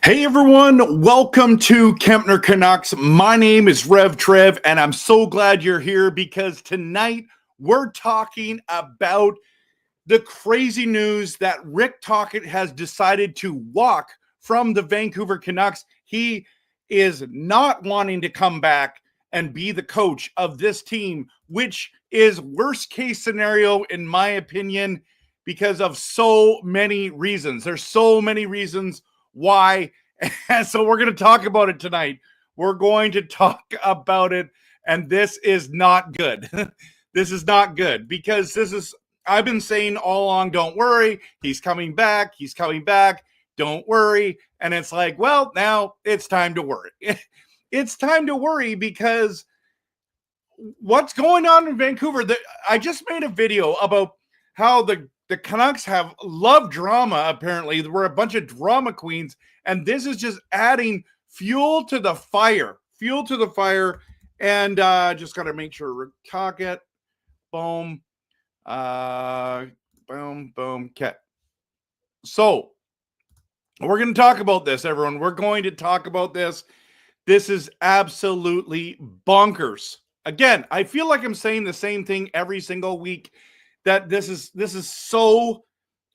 Hey everyone, welcome to Kempner Canucks. My name is RevTrev, and I'm so glad you're here because tonight we're talking about the crazy news that Rick Tocchet has decided to walk from the Vancouver Canucks. He is not wanting to come back and be the coach of this team, which is worst case scenario in my opinion because of so many reasons. There's so many reasons why. And so we're going to talk about it tonight. We're going to talk about it, and this is not good. This is not good because I've been saying all along, don't worry, he's coming back, don't worry. And it's like, well, now it's time to worry. It's time to worry because what's going on in Vancouver? I just made a video about how the Canucks love drama, apparently. We're a bunch of drama queens, and this is just adding fuel to the fire. And just got to make sure we're talking. Boom. Boom. Okay. So we're going to talk about this, everyone. We're going to talk about this. This is absolutely bonkers. Again, I feel like I'm saying the same thing every single week, that this is so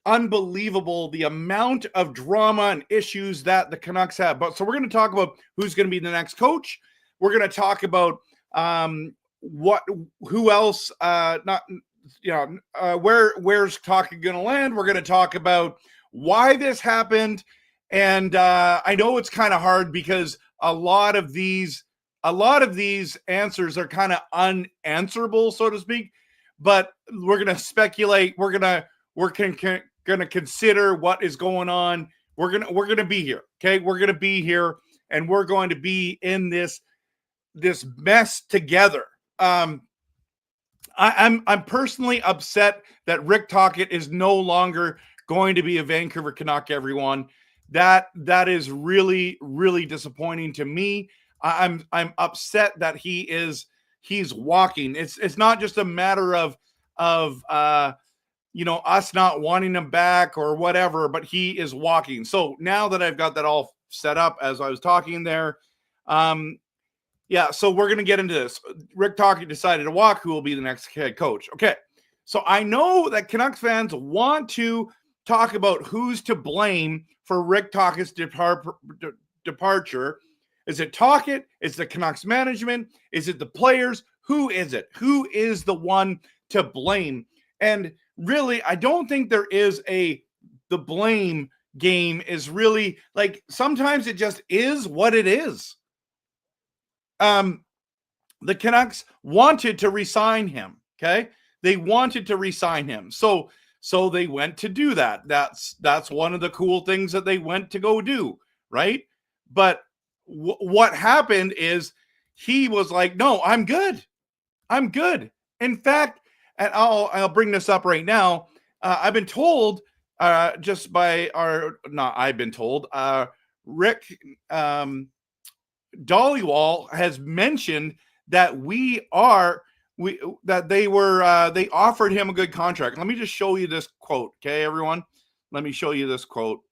unbelievable, the amount of drama and issues that the Canucks have. But so we're going to talk about who's going to be the next coach. We're going to talk about who else, where's Tocchet going to land. We're going to talk about why this happened. And I know it's kind of hard because a lot of these answers are kind of unanswerable, so to speak. But we're going to speculate. We're going to consider what is going on. We're going to be here. Okay. We're going to be here, and we're going to be in this mess together. I'm personally upset that Rick Tocchet is no longer going to be a Vancouver Canuck, everyone. That is really, really disappointing to me. I'm upset that he's walking. It's not just a matter of us not wanting him back or whatever, but he is walking. So now that I've got that all set up as I was talking there, so we're going to get into this. Rick Tocchet decided to walk. Who will be the next head coach? Okay. So I know that Canucks fans want to talk about who's to blame for Rick Tocchet's departure. Is it Tocchet? Is it Canucks management? Is it the players? Who is it? Who is the one to blame? And really, I don't think there is the blame game is really, like, sometimes it just is what it is. The Canucks wanted to re-sign him, okay? They wanted to re-sign him. So they went to do that. That's one of the cool things that they went to go do, right? But what happened is he was like, no, I'm good. In fact, and I'll bring this up right now. I've been told Rick Dhaliwal has mentioned that they offered him a good contract. Let me just show you this quote, okay, everyone? Let me show you this quote.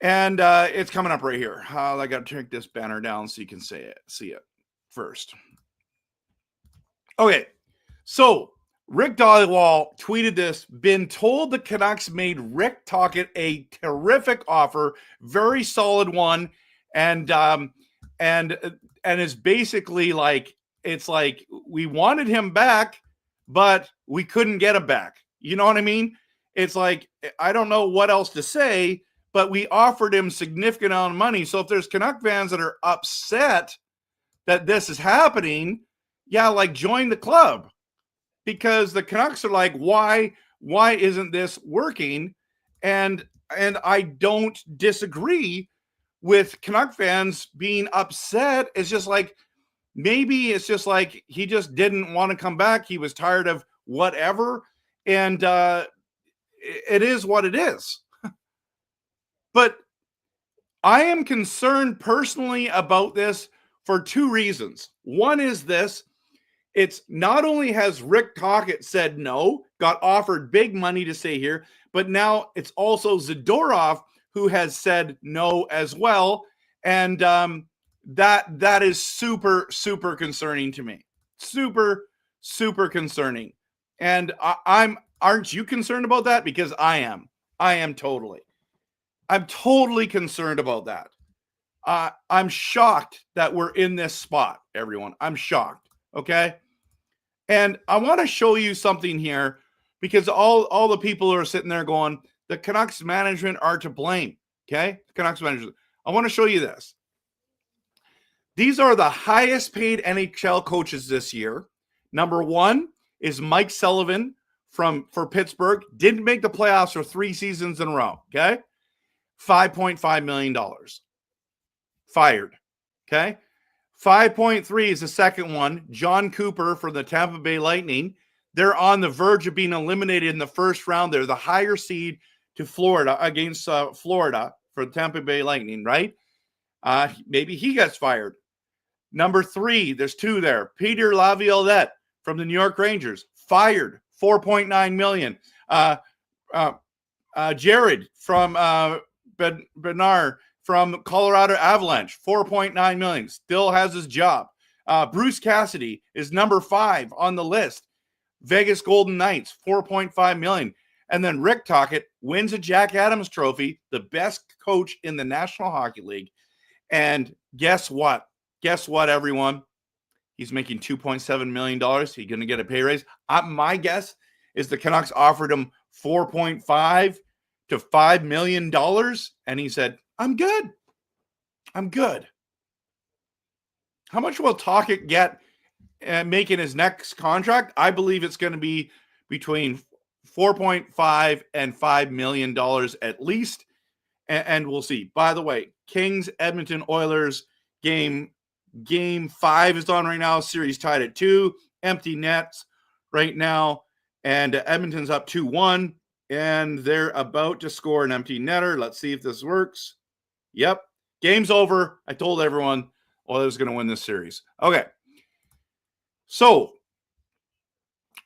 And it's coming up right here. I got to take this banner down so you can see it first. Okay, so Rick Dollywall tweeted this, been told the Canucks made Rick Tocchet a terrific offer, very solid one, and it's basically like, it's like we wanted him back, but we couldn't get him back. You know what I mean? It's like, I don't know what else to say, but we offered him significant amount of money. So if there's Canuck fans that are upset that this is happening, yeah, like join the club. Because the Canucks are like, why isn't this working? And I don't disagree with Canuck fans being upset. It's just like, maybe it's just like he just didn't want to come back. He was tired of whatever. And it is what it is. But I am concerned personally about this for two reasons. One is this. It's not only has Rick Tocchet said no, got offered big money to stay here, but now it's also Zadorov who has said no as well. And that is super, super concerning to me. Super, super concerning. And aren't you concerned about that? Because I am. I'm totally concerned about that. I'm shocked that we're in this spot, everyone. I'm shocked. Okay. And I want to show you something here because all the people who are sitting there going, the Canucks management are to blame. Okay. The Canucks management. I want to show you this. These are the highest paid NHL coaches this year. Number one is Mike Sullivan for Pittsburgh. Didn't make the playoffs for 3 seasons in a row. Okay. $5.5 million. Fired. Okay. 5.3 is the second one. John Cooper for the Tampa Bay Lightning. They're on the verge of being eliminated in the first round. They're the higher seed to Florida against Florida for the Tampa Bay Lightning, right? Maybe he gets fired. Number 3, there's 2 there. Peter Laviolette from the New York Rangers, fired, $4.9 million. Jared from Bernard from Colorado Avalanche, $4.9 million, still has his job. Bruce Cassidy is number 5 on the list. Vegas Golden Knights, $4.5 million. And then Rick Tocchet wins a Jack Adams Trophy, the best coach in the National Hockey League. And guess what? Guess what, everyone? He's making $2.7 million. He's going to get a pay raise. My guess is the Canucks offered him $4.5 to $5 million. And he said, I'm good. I'm good. How much will Tocchet get making his next contract? I believe it's going to be between $4.5 and $5 million at least. And we'll see. By the way, Kings, Edmonton Oilers, game 5 is on right now. Series tied at 2. Empty nets right now. And Edmonton's up 2-1. And they're about to score an empty netter. Let's see if this works. Yep. Game's over. I told everyone Oilers going to win this series. Okay. So,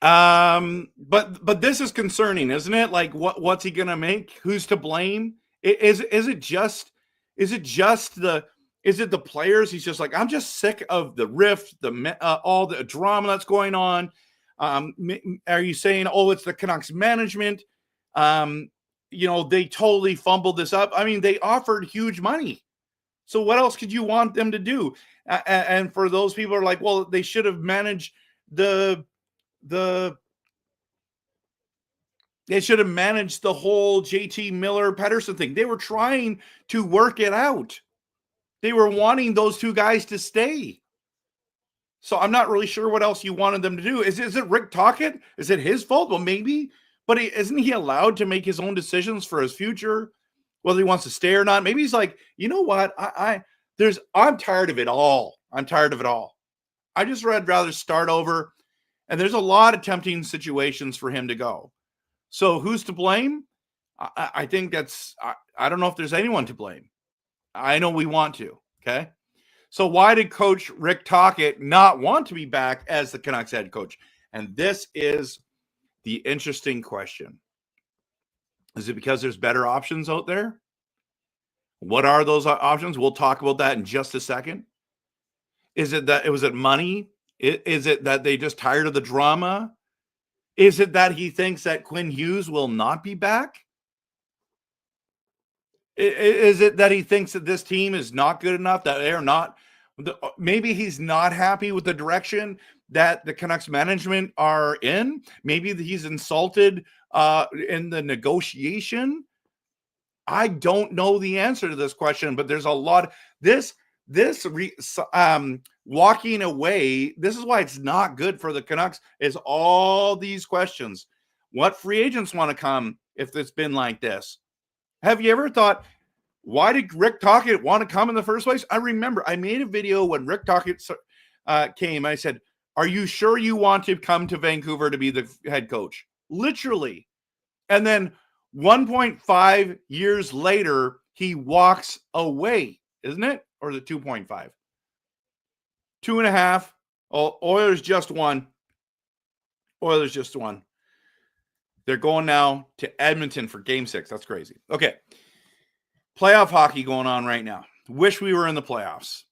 but this is concerning, isn't it? Like, what's he going to make? Who's to blame? Is it the players? He's just like, I'm just sick of the rift, all the drama that's going on. Are you saying, oh, it's the Canucks management? They totally fumbled this up. I mean, they offered huge money. So what else could you want them to do? And for those people who are like, well, they should have managed the whole JT Miller Pedersen thing. They were trying to work it out. They were wanting those 2 guys to stay. So I'm not really sure what else you wanted them to do. Is it Rick Tocchet? Is it his fault? Well, maybe. But isn't he allowed to make his own decisions for his future, whether he wants to stay or not? Maybe he's like, you know what? I'm tired of it all. I'm tired of it all. I just would rather start over. And there's a lot of tempting situations for him to go. So who's to blame? I think that's, I don't know if there's anyone to blame. I know we want to. Okay. So why did Coach Rick Tocchet not want to be back as the Canucks head coach? And this is the interesting question. Is it because there's better options out there? What are those options? We'll talk about that in just a second. Is it that it was money? Is it that they just tired of the drama? Is it that he thinks that Quinn Hughes will not be back? Is it that he thinks that this team is not good enough, that they're not? Maybe he's not happy with the direction that the Canucks management are in. Maybe he's insulted in the negotiation. I don't know the answer to this question, but there's a lot. Walking away, this is why it's not good for the Canucks, is all these questions. What free agents want to come if it's been like this? Have you ever thought, why did Rick Tocchet want to come in the first place? I remember I made a video when Rick Tocchet came. I said, are you sure you want to come to Vancouver to be the head coach? Literally. And then 1.5 years later, he walks away, isn't it? Or is it 2.5? 2.5. Oh, Oilers just won. Oilers just won. They're going now to Edmonton for game 6. That's crazy. Okay. Playoff hockey going on right now. Wish we were in the playoffs.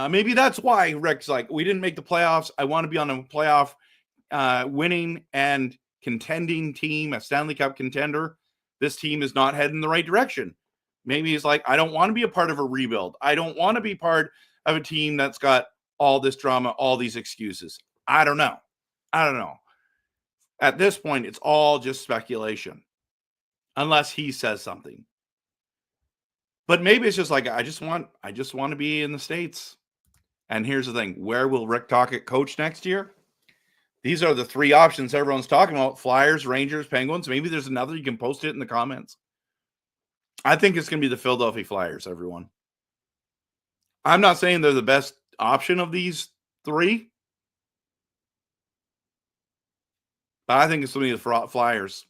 Maybe that's why Rick's like, we didn't make the playoffs. I want to be on a playoff winning and contending team, a Stanley Cup contender. This team is not heading in the right direction. Maybe he's like, I don't want to be a part of a rebuild. I don't want to be part of a team that's got all this drama, all these excuses. I don't know. At this point, it's all just speculation, unless he says something. But maybe it's just like, I just want to be in the States. And here's the thing. Where will Rick Tocchet coach next year? These are the 3 options everyone's talking about. Flyers, Rangers, Penguins. Maybe there's another. You can post it in the comments. I think it's going to be the Philadelphia Flyers, everyone. I'm not saying they're the best option of these 3. But I think it's going to be the Flyers.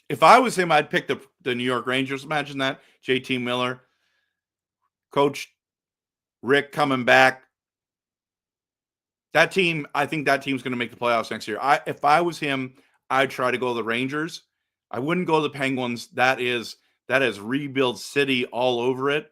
If I was him, I'd pick the New York Rangers. Imagine that. JT Miller. Coach Rick coming back. That team, I think that team's going to make the playoffs next year. If I was him, I'd try to go to the Rangers. I wouldn't go to the Penguins. That is rebuild city all over it.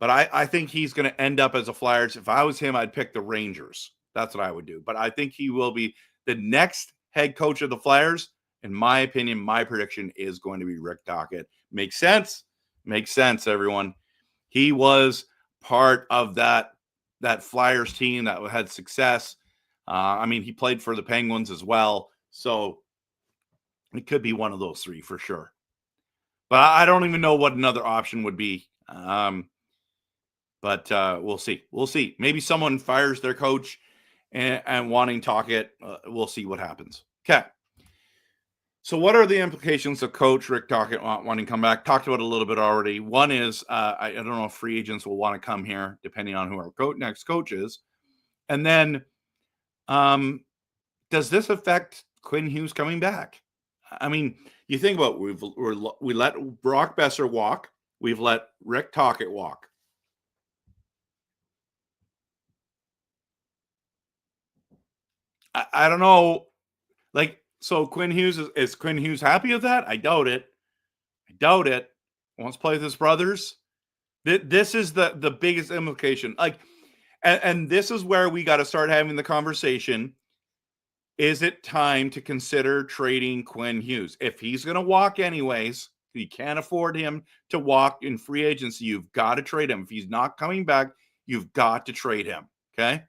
But I think he's going to end up as a Flyers. If I was him, I'd pick the Rangers. That's what I would do. But I think he will be the next head coach of the Flyers. In my opinion, my prediction is going to be Rick Tocchet. Makes sense? Makes sense, everyone. He was part of that Flyers team that had success. He played for the Penguins as well. So it could be one of those 3 for sure. But I don't even know what another option would be. But we'll see. We'll see. Maybe someone fires their coach and wanting Tocchet. We'll see what happens. Okay. So what are the implications of Coach Rick Tocchet wanting to come back? Talked about it a little bit already. One is, I don't know if free agents will want to come here, depending on who our next coach is. And then does this affect Quinn Hughes coming back? I mean, you think about it, we let Brock Besser walk. We've let Rick Tocchet walk. I don't know. So Quinn Hughes, is Quinn Hughes happy with that? I doubt it. Wants to play with his brothers. This is the biggest implication. And this is where we got to start having the conversation. Is it time to consider trading Quinn Hughes? If he's going to walk anyways, you can't afford him to walk in free agency. You've got to trade him. If he's not coming back, you've got to trade him. Okay?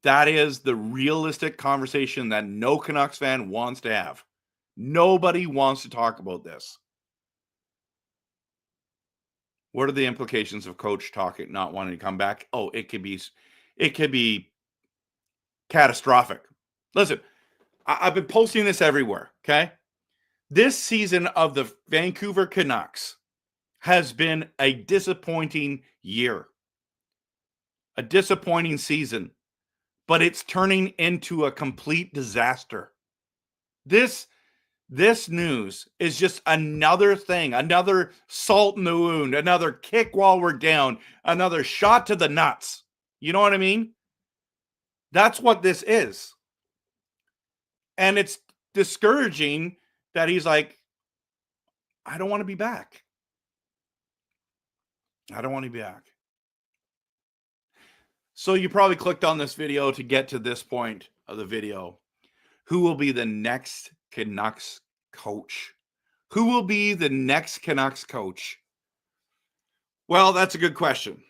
That is the realistic conversation that no Canucks fan wants to have. Nobody wants to talk about this. What are the implications of Coach Tocchet not wanting to come back? Oh, it could be catastrophic. Listen, I've been posting this everywhere, okay? This season of the Vancouver Canucks has been a disappointing year. A disappointing season. But it's turning into a complete disaster. This news is just another thing, another salt in the wound, another kick while we're down, another shot to the nuts. You know what I mean? That's what this is. And it's discouraging that he's like, I don't want to be back. I don't want to be back. So you probably clicked on this video to get to this point of the video. who will be the next Canucks coach? Who will be the next Canucks coach? Well, that's a good question.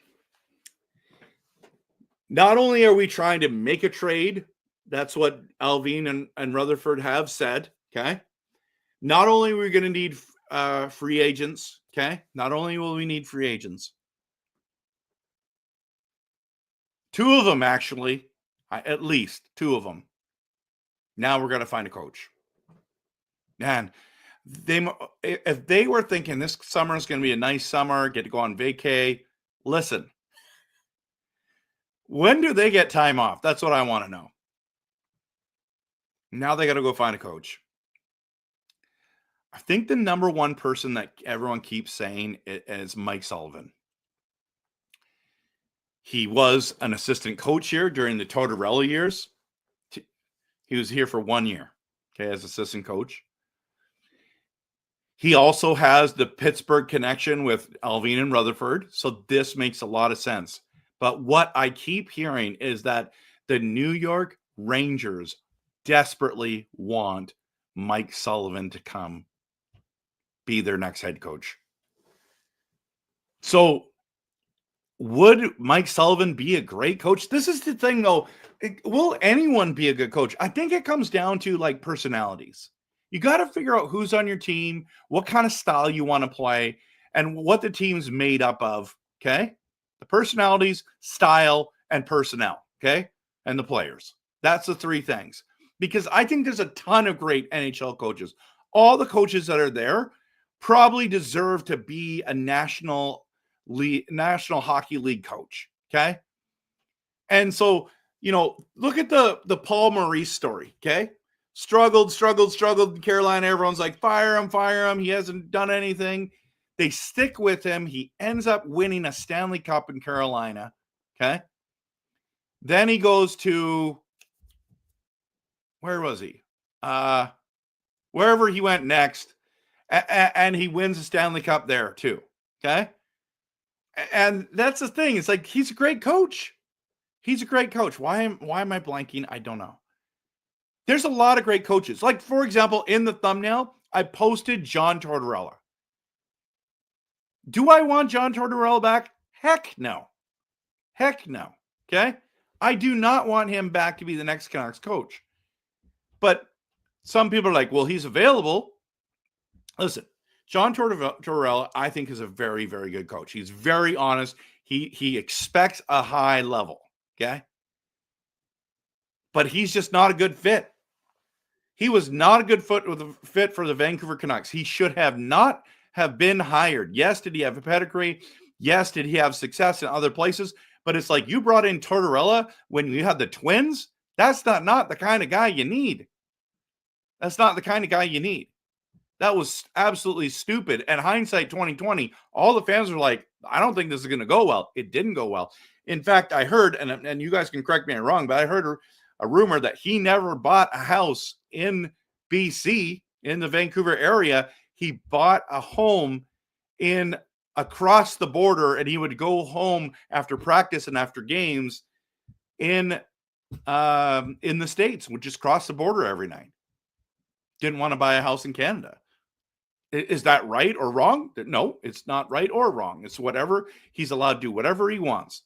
Not only are we trying to make a trade, that's what Alvin and Rutherford have said, okay? Not only are we going to need free agents, okay? Not only will we need free agents. Two of them, actually. At least two of them. Now we're going to find a coach. Man, if they were thinking this summer is going to be a nice summer, get to go on vacay, listen. When do they get time off? That's what I want to know. Now they got to go find a coach. I think the number one person that everyone keeps saying is Mike Sullivan. He was an assistant coach here during the Tortorella years. He was here for 1 year, okay, as assistant coach. He also has the Pittsburgh connection with Alvin and Rutherford, so this makes a lot of sense. But what I keep hearing is that the New York Rangers desperately want Mike Sullivan to come be their next head coach. So would Mike Sullivan be a great coach? This is the thing, though. Will anyone be a good coach? I think it comes down to like personalities. You got to figure out who's on your team, what kind of style you want to play, and what the team's made up of, okay? The personalities, style, and personnel, okay? And the players. That's the three things. Because I think there's a ton of great NHL coaches. All the coaches that are there probably deserve to be a National Hockey League coach, okay? And so, look at the Paul Maurice story, okay? Struggled in Carolina. Everyone's like, fire him. He hasn't done anything. They stick with him. He ends up winning a Stanley Cup in Carolina, okay? Then he goes to, where was he? Wherever he went next, and he wins the Stanley Cup there too, okay? And that's the thing. It's like, he's a great coach. He's a great coach. Why am I blanking? I don't know. There's a lot of great coaches. Like, for example, in the thumbnail, I posted John Tortorella. Do I want John Tortorella back? Heck no. Okay? I do not want him back to be the next Canucks coach. But some people are like, well, he's available. Listen, John Tortorella, I think, is a very, very good coach. He's very honest. He expects a high level, okay? But he's just not a good fit. He was not a good fit for the Vancouver Canucks. He should have not have been hired. Yes, did he have a pedigree? Yes, did he have success in other places? But it's like, you brought in Tortorella when you had the Twins. That's not the kind of guy you need. That's not the kind of guy you need. That was absolutely stupid. And hindsight 2020, all the fans were like, I don't think this is going to go well. It didn't go well. In fact, I heard, and you guys can correct me if I'm wrong, but I heard a rumor that he never bought a house in BC, in the Vancouver area. He bought a home across the border, and he would go home after practice and after games in the States, would just cross the border every night. Didn't want to buy a house in Canada. Is that right or wrong? No, it's not right or wrong. It's whatever. He's allowed to do whatever he wants.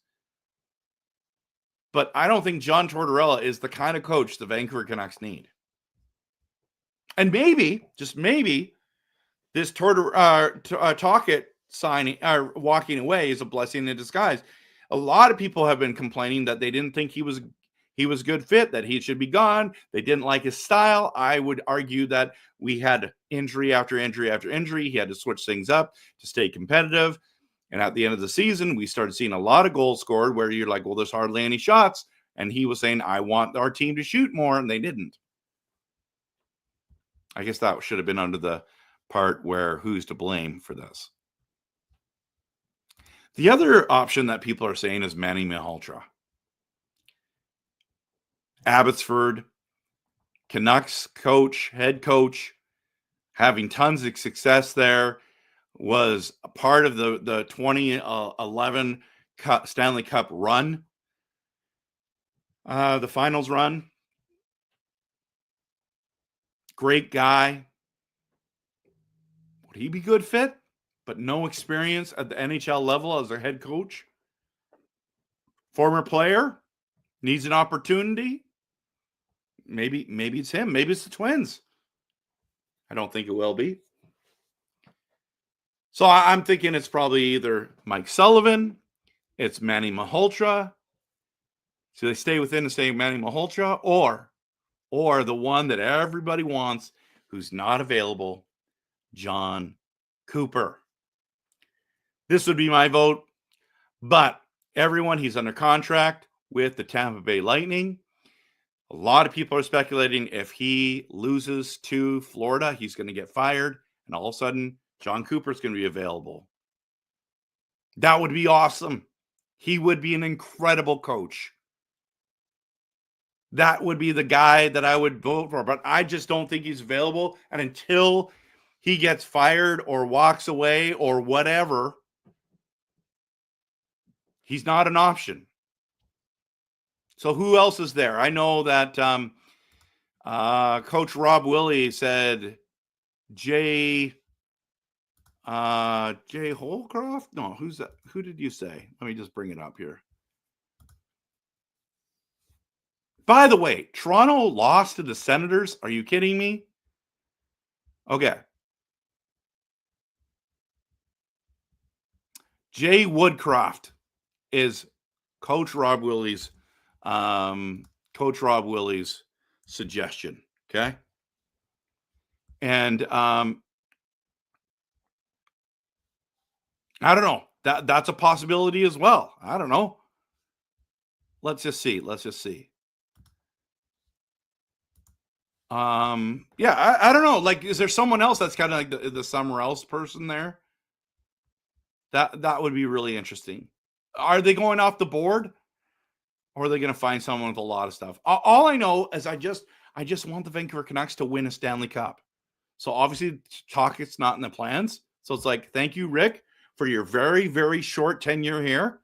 But I don't think John Tortorella is the kind of coach the Vancouver Canucks need. And maybe, just maybe, this Tocchet signing or walking away is a blessing in disguise. A lot of people have been complaining that they didn't think he was a good fit, that he should be gone. They didn't like his style. I would argue that we had injury after injury after injury. He had to switch things up to stay competitive. And at the end of the season, we started seeing a lot of goals scored where you're like, well, there's hardly any shots. And he was saying, I want our team to shoot more, and they didn't. I guess that should have been under the part where who's to blame for this. The other option that people are saying is Manny Malhotra. Abbotsford, Canucks coach, head coach, having tons of success there, was a part of the 2011 Stanley Cup run, the finals run. Great guy. Would he be good fit? But no experience at the NHL level as their head coach. Former player. Needs an opportunity. Maybe it's him. Maybe it's the Twins. I don't think it will be. So I'm thinking it's probably either Mike Sullivan, it's Manny Malhotra. So they stay within the same Manny Malhotra, or the one that everybody wants who's not available, John Cooper. This would be my vote, but everyone, he's under contract with the Tampa Bay Lightning. A lot of people are speculating if he loses to Florida, he's going to get fired, and all of a sudden, John Cooper's going to be available. That would be awesome. He would be an incredible coach. That would be the guy that I would vote for, but I just don't think he's available. And until he gets fired or walks away or whatever, he's not an option. So who else is there? I know that Coach Rob Willie said Jay Holcroft? No, who's that? Who did you say? Let me just bring it up here. By the way, Toronto lost to the Senators. Are you kidding me? Okay. Jay Woodcroft is Coach Rob Willie's suggestion. Okay. And I don't know. That's a possibility as well. I don't know. Let's just see. Yeah, I don't know. Like, is there someone else that's kind of like the somewhere else person there? That would be really interesting. Are they going off the board? Or are they going to find someone with a lot of stuff? All I know is I just want the Vancouver Canucks to win a Stanley Cup. So obviously Tocchet's not in the plans. So it's like, thank you, Rick, for your very, very short tenure here.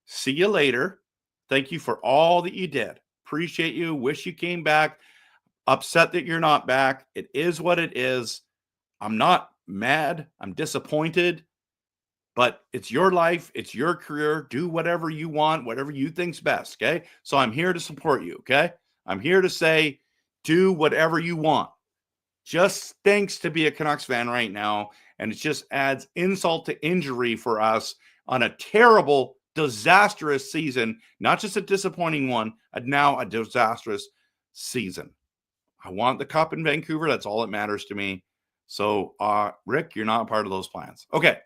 See you later. Thank you for all that you did. Appreciate you. Wish you came back. Upset that you're not back. It is what it is. I'm not mad. I'm disappointed. But it's your life. It's your career. Do whatever you want, whatever you think's best, okay? So I'm here to support you, okay? I'm here to say, do whatever you want. Just stinks to be a Canucks fan right now, and it just adds insult to injury for us on a terrible, disastrous season. Not just a disappointing one, now a disastrous season. I want the cup in Vancouver. That's all that matters to me. So, Rick, you're not part of those plans. Okay.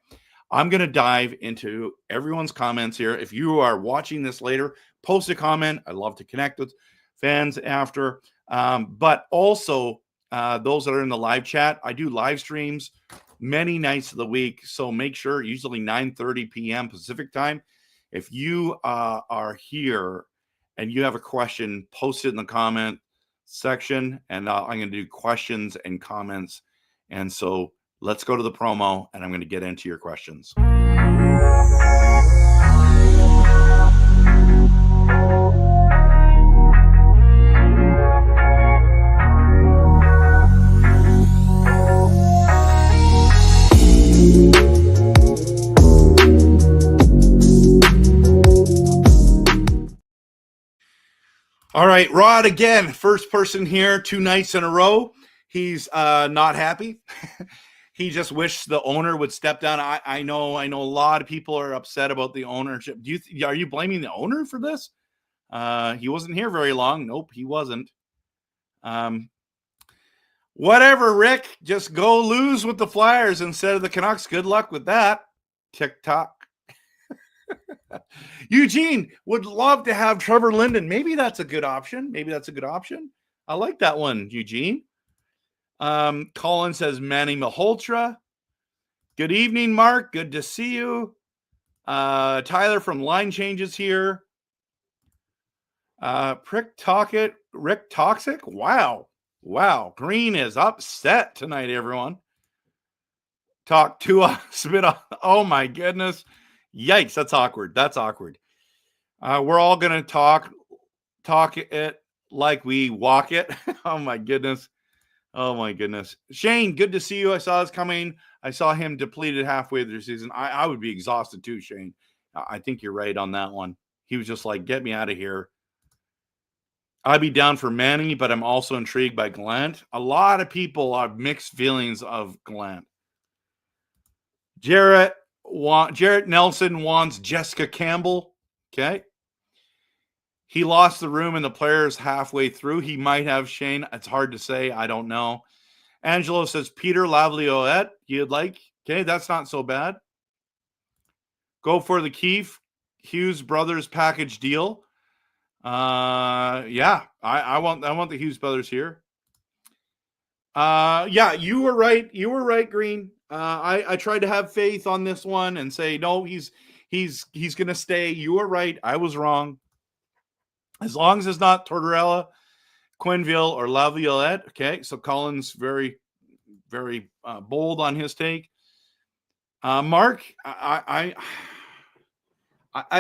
I'm going to dive into everyone's comments here. If you are watching this later, post a comment. I'd love to connect with fans after. But also, those that are in the live chat, I do live streams many nights of the week. So make sure, usually 9:30 p.m. Pacific time. If you are here and you have a question, post it in the comment section. And I'm going to do questions and comments. And so let's go to the promo, and I'm going to get into your questions. All right, Rod again, first person here 2 nights in a row. He's not happy. He just wished the owner would step down. I know a lot of people are upset about the ownership. Are you blaming the owner for this? He wasn't here very long. Nope, he wasn't. Whatever, Rick. Just go lose with the Flyers instead of the Canucks. Good luck with that. TikTok. Eugene would love to have Trevor Linden. Maybe that's a good option. I like that one, Eugene. Colin says Manny Malhotra. Good evening, Mark. Good to see you. Tyler from Line Changes here. Rick Toxic. Wow. Green is upset tonight, everyone. Talk to us. Spit on. Oh my goodness. Yikes. That's awkward. We're all going to talk it like we walk it. Oh my goodness. Oh, my goodness. Shane, good to see you. I saw this coming. I saw him depleted halfway through the season. I would be exhausted too, Shane. I think you're right on that one. He was just like, get me out of here. I'd be down for Manny, but I'm also intrigued by Gallant. A lot of people have mixed feelings of Gallant. Jarrett Nelson wants Jessica Campbell. Okay. He lost the room in the players halfway through. He might have, Shane. It's hard to say. I don't know. Angelo says Peter Laviolette. You'd like? Okay, that's not so bad. Go for the Keefe Hughes brothers package deal. Yeah, I want the Hughes brothers here. Yeah, you were right. You were right, Green. I tried to have faith on this one and say no, he's gonna stay. You were right. I was wrong. As long as it's not Tortorella, Quenneville, or Laviolette. Okay, so Colin's very, very bold on his take. Mark, I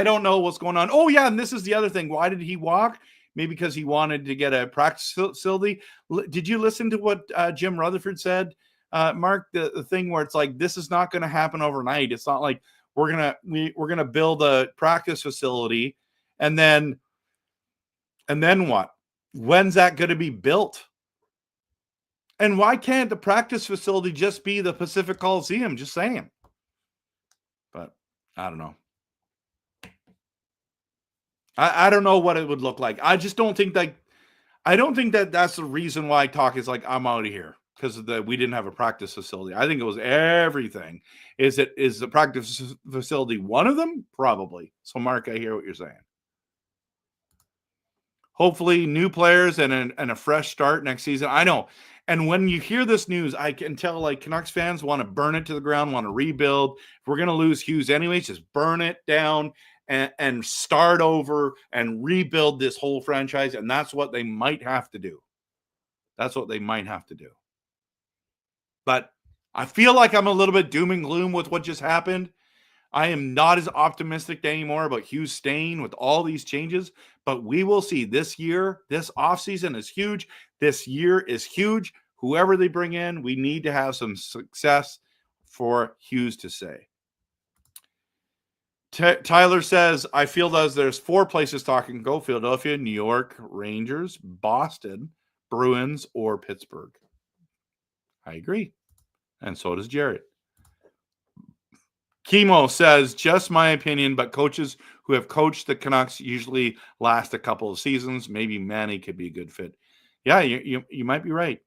don't know what's going on. Oh, yeah, and this is the other thing. Why did he walk? Maybe because he wanted to get a practice facility. Did you listen to what Jim Rutherford said, Mark? The thing where it's like, this is not going to happen overnight. It's not like we're gonna build a practice facility and then what? When's that going to be built? And why can't the practice facility just be the Pacific Coliseum? Just saying. But I don't know. I don't know what it would look like. I just don't think that that's the reason why Talk is like, I'm out of here because we didn't have a practice facility. I think it was everything. Is the practice facility one of them? Probably. So Mark, I hear what you're saying. Hopefully new players and a fresh start next season. I know. And when you hear this news, I can tell like Canucks fans want to burn it to the ground, want to rebuild. If we're going to lose Hughes anyways, just burn it down and start over and rebuild this whole franchise. And that's what they might have to do. That's what they might have to do. But I feel like I'm a little bit doom and gloom with what just happened. I am not as optimistic anymore about Hughes staying with all these changes, but we will see this year. This offseason is huge. This year is huge. Whoever they bring in, we need to have some success for Hughes to stay. Tyler says, I feel as there's 4 places Talk can go: Philadelphia, New York, Rangers, Boston, Bruins, or Pittsburgh. I agree. And so does Jarrett. Chemo says, just my opinion, but coaches who have coached the Canucks usually last a couple of seasons. Maybe Manny could be a good fit. Yeah, you might be right.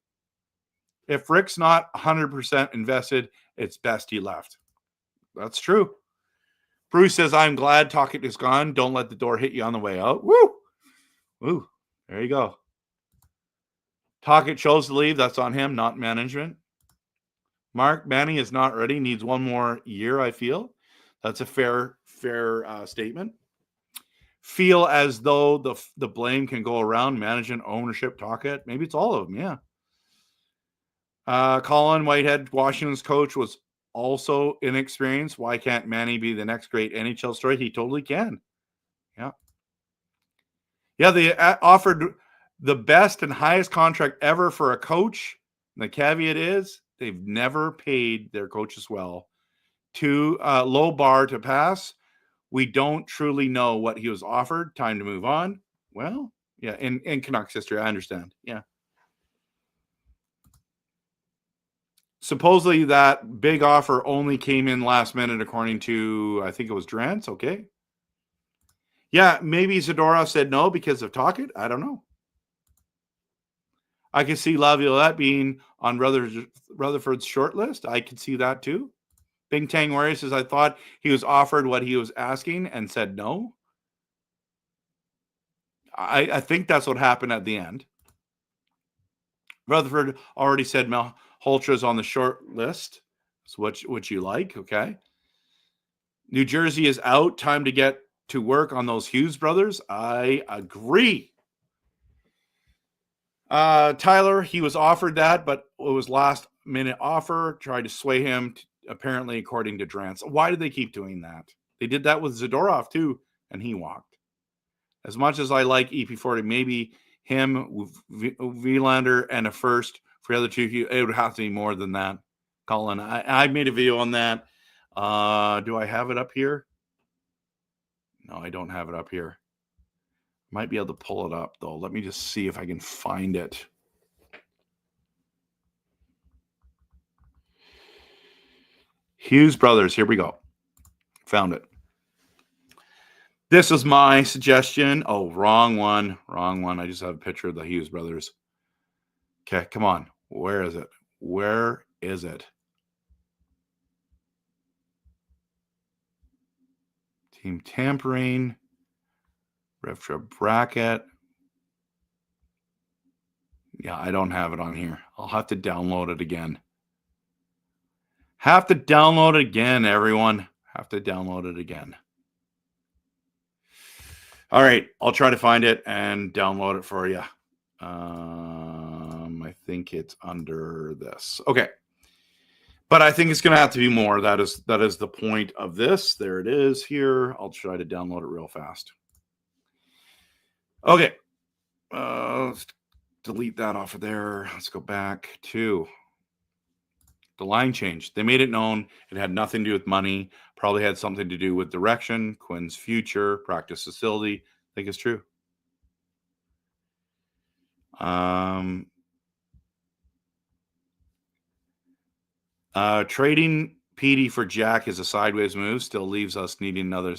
If Rick's not 100% invested, it's best he left. That's true. Bruce says, I'm glad Tocchet is gone. Don't let the door hit you on the way out. Woo! Woo. There you go. Tocchet chose to leave. That's on him, not management. Mark, Manny is not ready. Needs one more year, I feel. That's a fair statement. Feel as though the blame can go around management, ownership, Tocchet. Maybe it's all of them, yeah. Colin Whitehead, Washington's coach, was also inexperienced. Why can't Manny be the next great NHL story? He totally can. Yeah. Yeah, they offered the best and highest contract ever for a coach. And the caveat is they've never paid their coaches well. Too low bar to pass. We don't truly know what he was offered. Time to move on. Well, yeah, in Canucks history, I understand. Yeah. Supposedly that big offer only came in last minute, according to, I think it was Drance. Okay. Yeah, maybe Zadorov said no because of Tocchet. I don't know. I can see Laviolette being on Rutherford's short list. I could see that too. Bing Tang Warrior says, I thought he was offered what he was asking and said no. I think that's what happened at the end. Rutherford already said Holtra's on the short list. So what you like, okay? New Jersey is out. Time to get to work on those Hughes brothers. I agree. Tyler, he was offered that, but it was last minute offer. Tried to sway him, apparently, according to Drance. Why did they keep doing that? They did that with Zadorov too, and he walked. As much as I like EP40, maybe him, Vilander, and a first For the other two, it would have to be more than that. Colin, I made a video on that. Do I have it up here? No, I don't have it up here. Might be able to pull it up, though. Let me just see if I can find it. Hughes Brothers. Here we go. Found it. This is my suggestion. Oh, wrong one. Wrong one. I just have a picture of the Hughes Brothers. Okay, come on. Where is it? Where is it? Team tampering. RevTrev bracket. Yeah, I don't have it on here. I'll have to download it again. Have to download it again, everyone. Have to download it again. All right, I'll try to find it and download it for you. I think it's under this. Okay. But I think it's going to have to be more. That is the point of this. There it is here. I'll try to download it real fast. Okay. Let's delete that off of there. Let's go back to the line change. They made it known it had nothing to do with money. Probably had something to do with direction, Quinn's future, practice facility. I think it's true. Trading Petey for Jack is a sideways move. Still leaves us needing another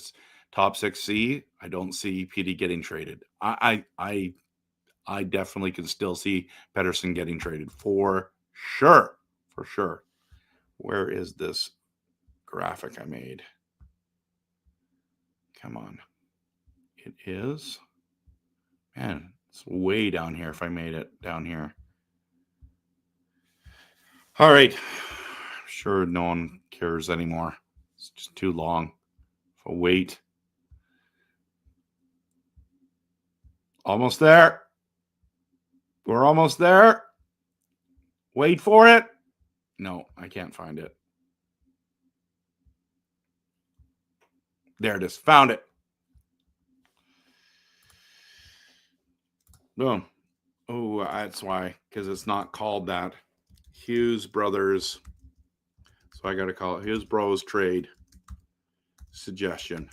top 6C. I don't see Petey getting traded. I definitely can still see Pettersson getting traded for sure. For sure. Where is this graphic I made? Come on. It is. Man, it's way down here if I made it down here. All right. I'm sure no one cares anymore. It's just too long. So wait. Almost there. We're almost there. Wait for it. No, I can't find it. There it is. Found it. Boom. Oh, that's why. Because it's not called that. Hughes Brothers. So I got to call it Hughes Bros Trade Suggestion.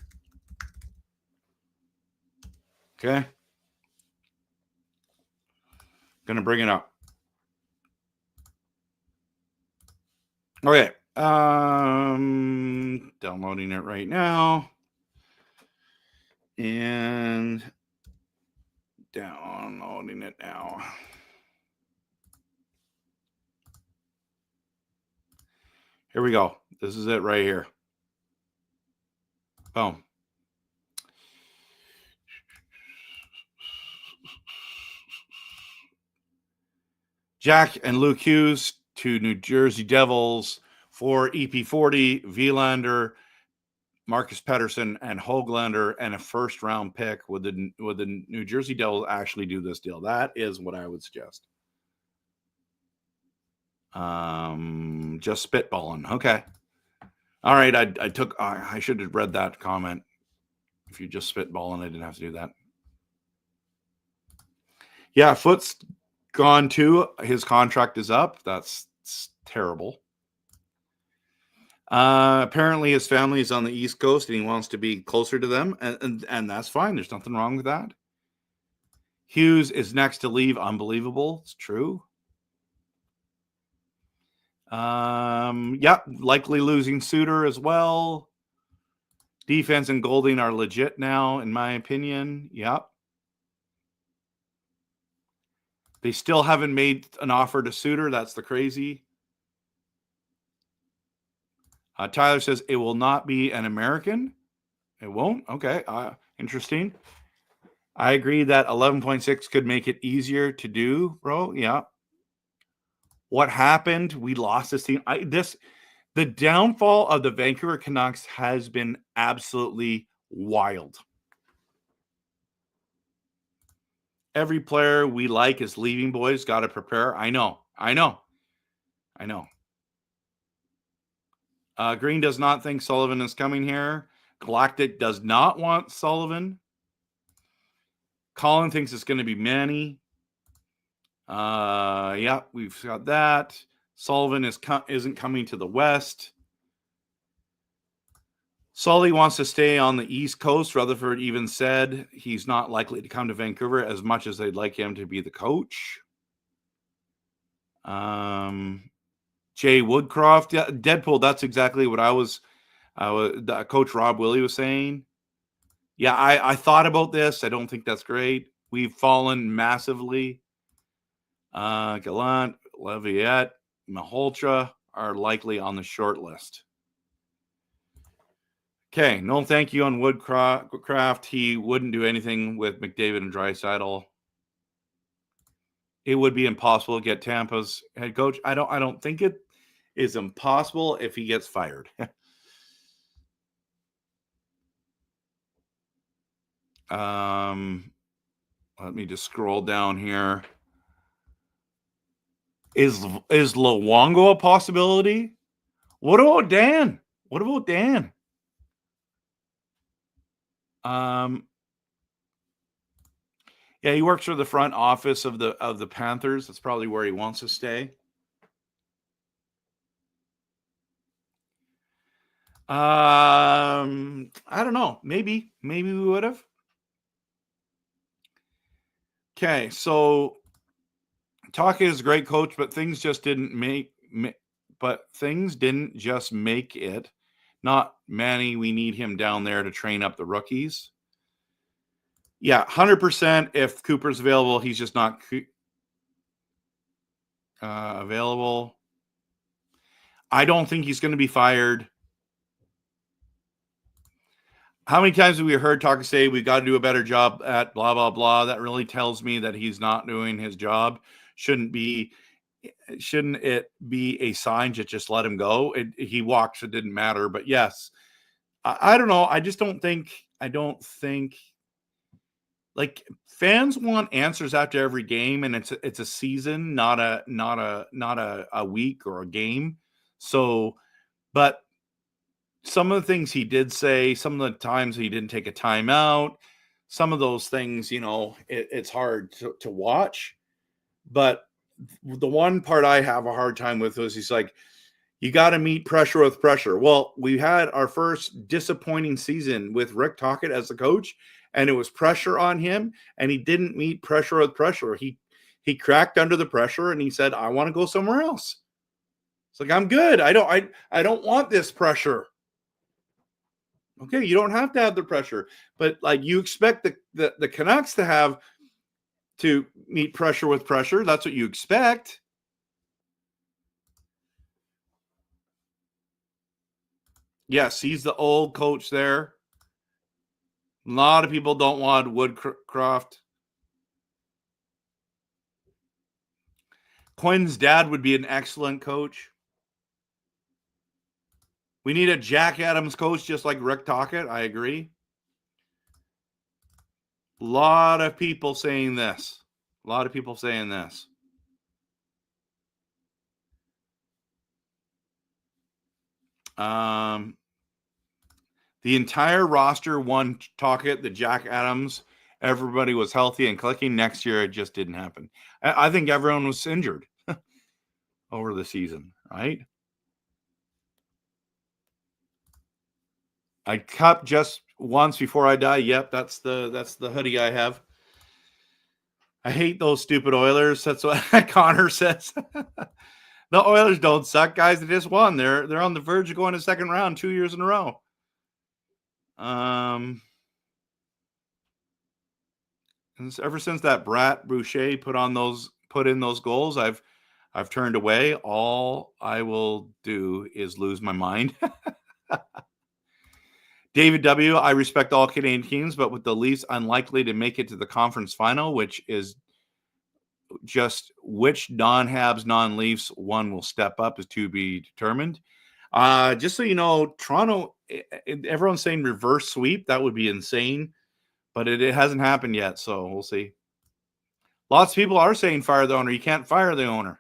Okay. Gonna bring it up. Okay. Downloading it right now. And downloading it now. Here we go. This is it right here. Boom. Jack and Luke Hughes to New Jersey Devils for EP40, Vilander, Marcus Pettersson, and Höglander, and a first-round pick. Would the New Jersey Devils actually do this deal? That is what I would suggest. Just spitballing. Okay. All right. I should have read that comment. If you just spitballing, I didn't have to do that. Yeah, Foot's gone too. His contract is up. That's terrible. Apparently his family is on the East Coast and he wants to be closer to them, and that's fine. There's nothing wrong with that. Hughes is next to leave. Unbelievable. It's true. Yeah, likely losing Suter as well. Defense and Golding are legit now, in my opinion. Yep. They still haven't made an offer to Suter. That's the crazy. Tyler says it will not be an American. It won't? Okay. Interesting. I agree that 11.6 could make it easier to do, bro. Yeah. What happened? We lost this team. The downfall of the Vancouver Canucks has been absolutely wild. Every player we like is leaving, boys. Got to prepare. I know. Green does not think Sullivan is coming here. Galactic does not want Sullivan. Colin thinks it's going to be Manny. Yeah, we've got that. Sullivan isn't coming to the West. Sully wants to stay on the East Coast. Rutherford even said he's not likely to come to Vancouver as much as they'd like him to be the coach. Jay Woodcroft, yeah, Deadpool. That's exactly what Coach Rob Willie was saying. Yeah, I thought about this. I don't think that's great. We've fallen massively. Gallant, Leviette, Malhotra are likely on the short list. Okay, no thank you on Woodcraft. He wouldn't do anything with McDavid and Draisaitl. It would be impossible to get Tampa's head coach. I don't think it is impossible if he gets fired. Let me just scroll down here. Is Luongo a possibility? What about Dan? Yeah, he works for the front office of the Panthers. That's probably where he wants to stay. I don't know. Maybe we would have. Okay, so Tocchet is a great coach, but things just didn't make it. Not Manny, we need him down there to train up the rookies. Yeah, 100%. If Cooper's available, he's just not available. I don't think he's going to be fired. How many times have we heard Tocchet say we've got to do a better job at blah, blah, blah? That really tells me that he's not doing his job. Shouldn't it be a sign to just let him go? He walked, so it didn't matter. But yes, I don't know. I don't think like fans want answers after every game, and it's a season, not a week or a game. So, but some of the things he did say, some of the times he didn't take a timeout, some of those things, it's hard to watch. But the one part I have a hard time with was he's like, you got to meet pressure with pressure. Well, we had our first disappointing season with Rick Tocchet as the coach, and it was pressure on him, and he didn't meet pressure with pressure. He cracked under the pressure, and he said, I want to go somewhere else. It's like, I'm good. I don't want this pressure. Okay, you don't have to have the pressure, but like you expect the Canucks to meet pressure with pressure. That's what you expect. Yes, he's the old coach there. A lot of people don't want Woodcroft. Quinn's dad would be an excellent coach. We need a Jack Adams coach just like Rick Tocchet. I agree. A lot of people saying this. The entire roster won Tocchet, the Jack Adams. Everybody was healthy and clicking. Next year, it just didn't happen. I think everyone was injured over the season, right? I cup just once before I die. Yep, that's the hoodie I have. I hate those stupid Oilers. That's what Connor says. The Oilers don't suck, guys. They just won. They're on the verge of going to second round 2 years in a row. And ever since that brat Boucher put in those goals, I've turned away. All I will do is lose my mind. David W., I respect all Canadian teams, but with the Leafs unlikely to make it to the conference final, which is just which non-Habs, non-Leafs one will step up is to be determined. Just so you know, Toronto, everyone's saying reverse sweep. That would be insane, but it hasn't happened yet, so we'll see. Lots of people are saying fire the owner. You can't fire the owner.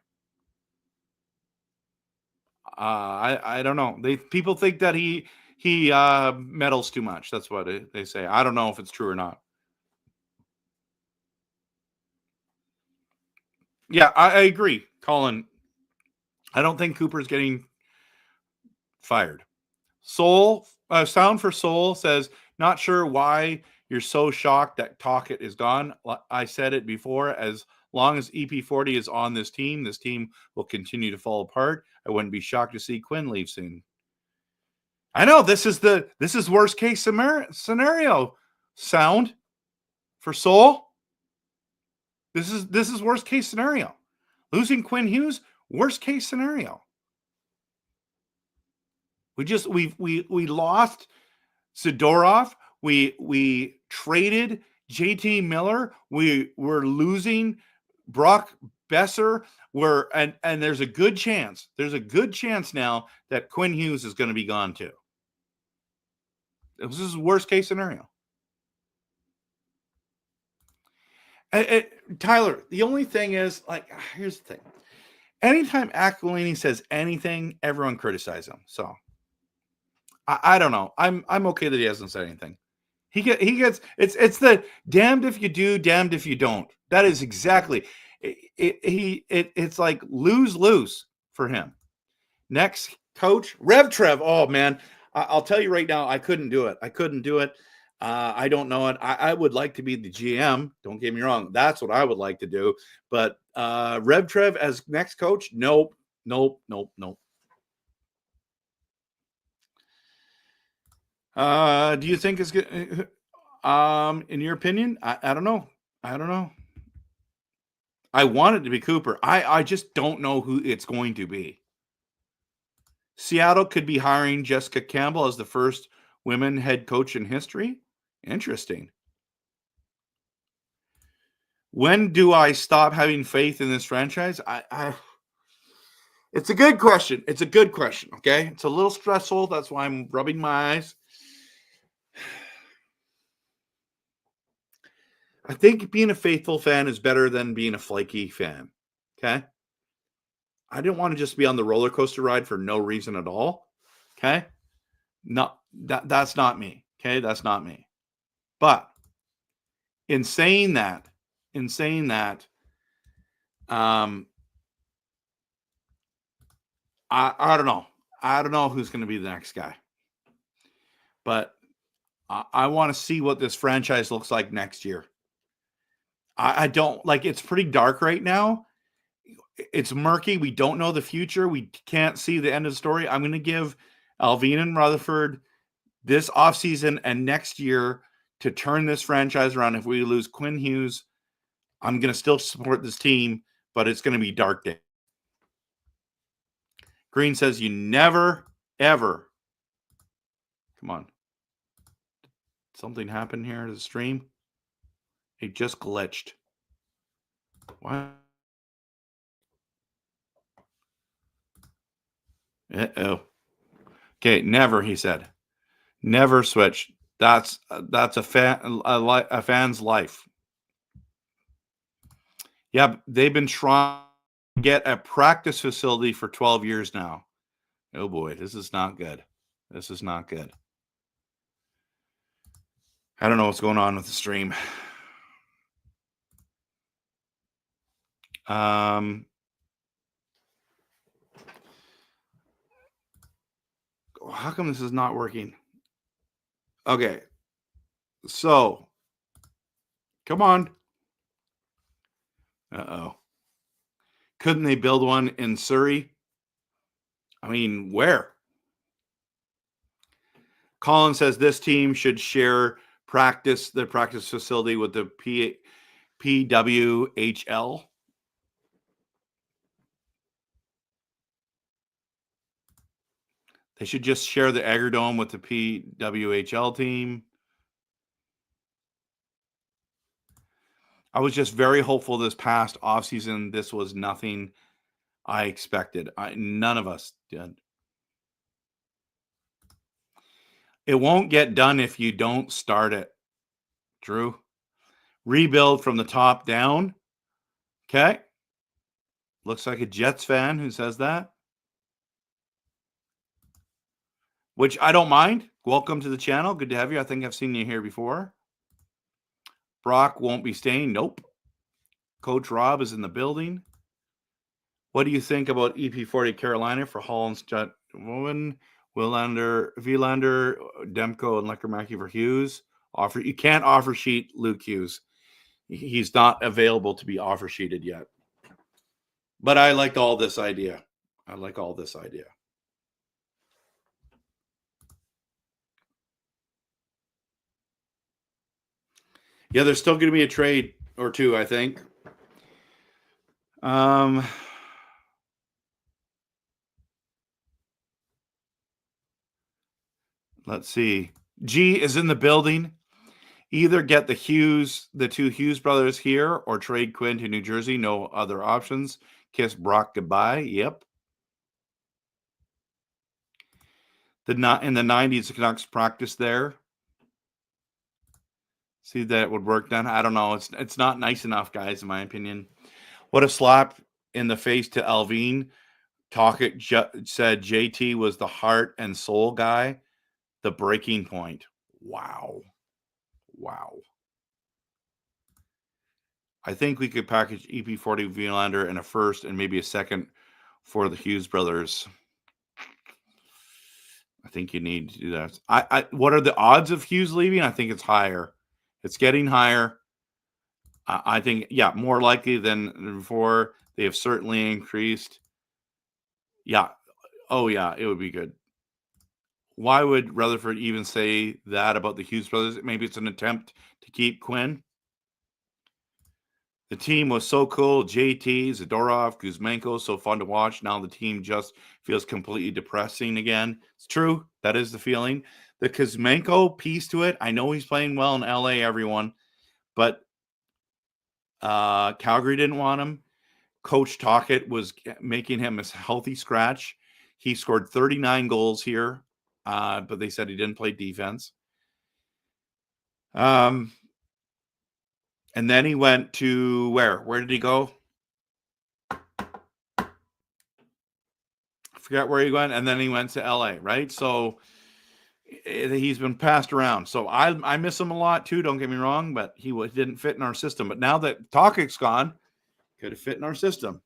I don't know. People think that he meddles too much. That's what they say. I don't know if it's true or not. Yeah, I agree, Colin. I don't think Cooper's getting fired. Sound for Soul says, not sure why you're so shocked that Tocchet is gone. I said it before, as long as EP40 is on this team will continue to fall apart. I wouldn't be shocked to see Quinn leave soon. I know this is worst case scenario. Sound for Soul. This is worst case scenario. Losing Quinn Hughes, worst case scenario. We lost Zadorov. We traded JT Miller. We're losing Brock Besser. And there's a good chance. There's a good chance now that Quinn Hughes is going to be gone too. This is worst case scenario. Tyler, the only thing is, like, here's the thing. Anytime Aquilini says anything, everyone criticizes him. So I don't know. I'm okay that he hasn't said anything. He gets it's the damned if you do, damned if you don't. That is exactly it's like lose for him. Next coach, RevTrev. Oh man, I'll tell you right now, I couldn't do it. I don't know it. I would like to be the GM. Don't get me wrong. That's what I would like to do. But RevTrev as next coach, nope. Do you think it's good? In your opinion, I don't know. I want it to be Cooper. I just don't know who it's going to be. Seattle could be hiring Jessica Campbell as the first women head coach in history. Interesting. When do I stop having faith in this franchise? It's a good question. Okay. It's a little stressful. That's why I'm rubbing my eyes. I think being a faithful fan is better than being a flaky fan. Okay. I didn't want to just be on the roller coaster ride for no reason at all. Okay. No, that's not me. Okay. That's not me. But in saying that, I don't know. I don't know who's going to be the next guy. But I want to see what this franchise looks like next year. I don't like, it's pretty dark right now. It's murky. We don't know the future. We can't see the end of the story. I'm going to give Alvin and Rutherford this offseason and next year to turn this franchise around. If we lose Quinn Hughes, I'm going to still support this team, but it's going to be dark day. Green says you never, ever. Come on. Something happened here to the stream. It just glitched. What? Uh-oh. Okay, never, he said. Never switch. That's a fan's life. Yeah, they've been trying to get a practice facility for 12 years now. Oh boy, this is not good. I don't know what's going on with the stream. How come this is not working? Okay. So, come on. Uh-oh. Couldn't they build one in Surrey? I mean, where? Colin says this team should share the practice facility with the PWHL. They should just share the Agrodome with the PWHL team. I was just very hopeful this past offseason. This was nothing I expected. None of us did. It won't get done if you don't start it, Drew. Rebuild from the top down. Okay. Looks like a Jets fan who says that. Which I don't mind. Welcome to the channel. Good to have you. I think I've seen you here before. Brock won't be staying. Nope. Coach Rob is in the building. What do you think about EP40 Carolina for Holland, Woman, Willander, Villander, Demko, and Leckermacki for Hughes? You can't offer sheet Luke Hughes. He's not available to be offer sheeted yet. But I liked all this idea. I like all this idea. Yeah, there's still going to be a trade or two, I think. Let's see. G is in the building. Either get the two Hughes brothers here, or trade Quinn to New Jersey. No other options. Kiss Brock goodbye. Yep. In the 90s, the Canucks practiced there. See that it would work then? I don't know. It's not nice enough, guys, in my opinion. What a slap in the face to Alvin. Tocchet said JT was the heart and soul guy, the breaking point. Wow. I think we could package EP40 Villander and a first and maybe a second for the Hughes brothers. I think you need to do that. What are the odds of Hughes leaving? I think it's higher. It's getting higher. I think, yeah, more likely than before. They have certainly increased. Yeah. Oh, yeah, it would be good. Why would Rutherford even say that about the Hughes brothers? Maybe it's an attempt to keep Quinn. The team was so cool. JT, Zadorov, Kuzmenko, so fun to watch. Now the team just feels completely depressing again. It's true. That is the feeling. The Kuzmenko piece to it, I know he's playing well in LA, everyone, but Calgary didn't want him. Coach Tocchet was making him a healthy scratch. He scored 39 goals here, but they said he didn't play defense. And then he went to where? Where did he go? I forgot where he went. And then he went to LA, right? So he's been passed around. So I miss him a lot too. Don't get me wrong, but he didn't fit in our system. But now that Tocchet's gone, could have fit in our system.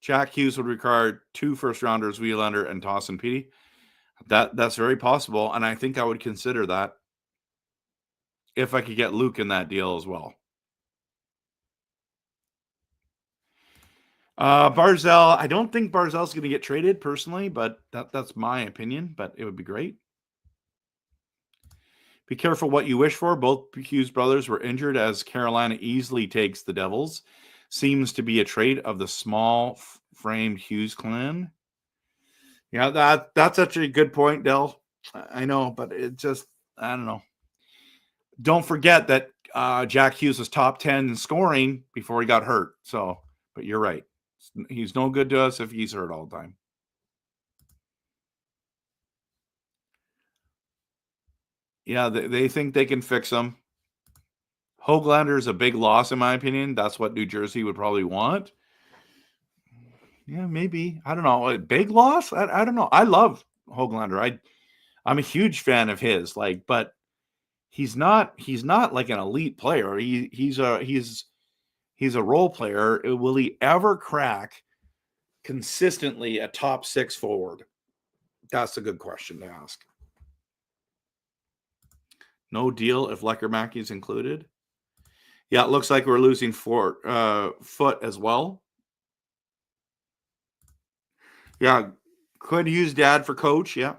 Jack Hughes would require 2 first-rounders, Wielander and Tossin Petey. That's very possible, and I think I would consider that if I could get Luke in that deal as well. Barzal, I don't think Barzal's going to get traded personally, but that's my opinion, but it would be great. Be careful what you wish for. Both Hughes brothers were injured as Carolina easily takes the Devils. Seems to be a trait of the small framed Hughes clan. Yeah, that's actually a good point, Del. I know, but it just, I don't know. Don't forget that Jack Hughes was top 10 in scoring before he got hurt. So, but you're right. He's no good to us if he's hurt all the time. Yeah, they think they can fix him. Höglander is a big loss, in my opinion. That's what New Jersey would probably want. Yeah, maybe. I don't know. A big loss? I don't know. I love Höglander. I'm a huge fan of his. But he's not like an elite player. He's a role player. Will he ever crack consistently a top 6 forward? That's a good question to ask. No deal if Leckermacki is included. Yeah, it looks like we're losing Foot as well. Yeah, could use Dad for coach. Yeah.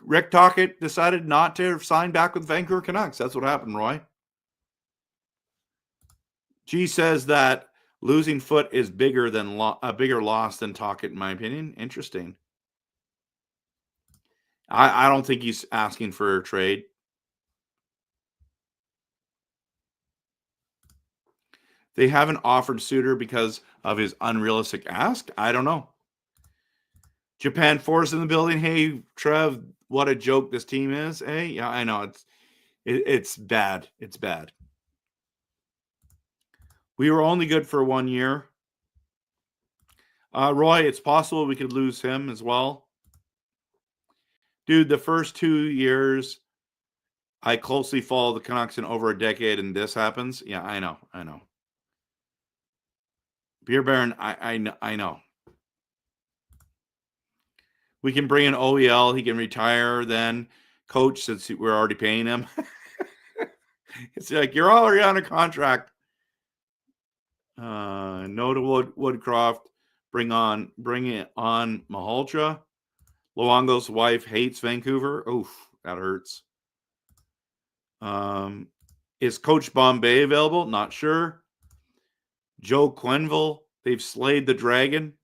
Rick Tocchet decided not to sign back with Vancouver Canucks. That's what happened, Roy. G says that losing Foot is bigger loss than Tocchet, in my opinion. Interesting. I don't think he's asking for a trade. They haven't offered Suter because of his unrealistic ask. I don't know. Japan Force in the building. Hey, Trev, what a joke this team is. Hey, yeah, I know. It's bad. It's bad. We were only good for 1 year. Roy, it's possible we could lose him as well. Dude, the first 2 years, I closely follow the Canucks in over a decade, and this happens. Yeah, I know. Beer Baron, I know. We can bring in OEL. He can retire then, coach, since we're already paying him. It's like you're already on a contract. No to Woodcroft. Bring it on Malhotra. Luongo's wife hates Vancouver. Oof, that hurts. Is Coach Bombay available? Not sure. Joe Quenneville. They've slayed the dragon.